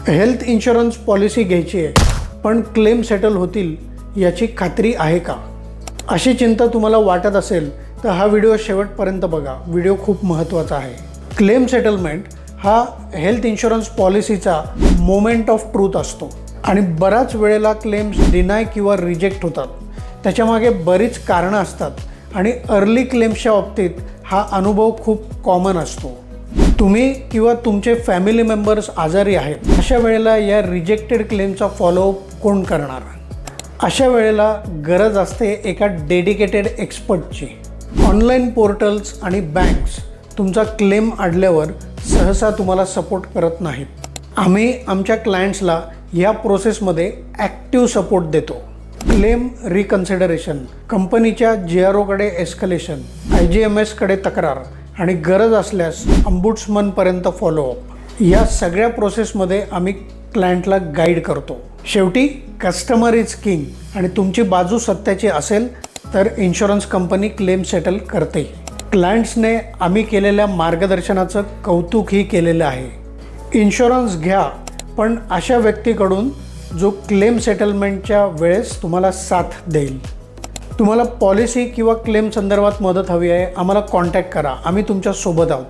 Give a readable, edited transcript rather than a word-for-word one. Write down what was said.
Health insurance policy घ्यायची आहे पण क्लेम सेटल होतील याची खात्री आहे का? अशी चिंता तुम्हाला वाटत असेल तर हा व्हिडिओ शेवटपर्यंत बघा. व्हिडिओ खूप महत्त्वाचा आहे. क्लेम सेटलमेंट हा हेल्थ इन्शुरन्स पॉलिसीचा मोमेंट ऑफ ट्रूथ असतो आणि बऱ्याच वेळेला क्लेम्स डिनाय किंवा रिजेक्ट होतात. त्याच्यामागे बरीच कारणं असतात आणि अर्ली क्लेम्सच्या बाबतीत हा अनुभव खूप कॉमन असतो. तुम्ही किंवा तुमचे फॅमिली मेंबर्स आजारी आहेत, अशा वेळेला या रिजेक्टेड क्लेमचा फॉलोअप कोण करणार? अशा वेळेला गरज असते एका डेडिकेटेड एक्सपर्टची. ऑनलाईन पोर्टल्स आणि बँक्स तुमचा क्लेम अडल्यावर सहसा तुम्हाला सपोर्ट करत नाहीत. आम्ही आमच्या क्लायंट्सला या प्रोसेसमध्ये ॲक्टिव्ह सपोर्ट देतो. क्लेम रिकन्सिडरेशन, कंपनीच्या GROकडे एस्कलेशन, IGMSकडे तक्रार आणि गरज असल्यास अंबुड्समनपर्यंत फॉलोअप, या सगळ्या प्रोसेसमध्ये आम्ही क्लायंटला गाईड करतो. शेवटी कस्टमर इज किंग आणि तुमची बाजू सत्याची असेल तर इन्शुरन्स कंपनी क्लेम सेटल करते. क्लायंट्सने आम्ही केलेल्या मार्गदर्शनाचं कौतुकही केलेलं आहे. इन्शुरन्स घ्या पण अशा व्यक्तीकडून जो क्लेम सेटलमेंटच्या वेळेस तुम्हाला साथ देईल. तुम्हाला पॉलिसी किंवा क्लेम संदर्भात मदत हवी आहे, आम्हाला कॉन्टॅक्ट करा. आम्ही तुमच्या सोबत आहोत.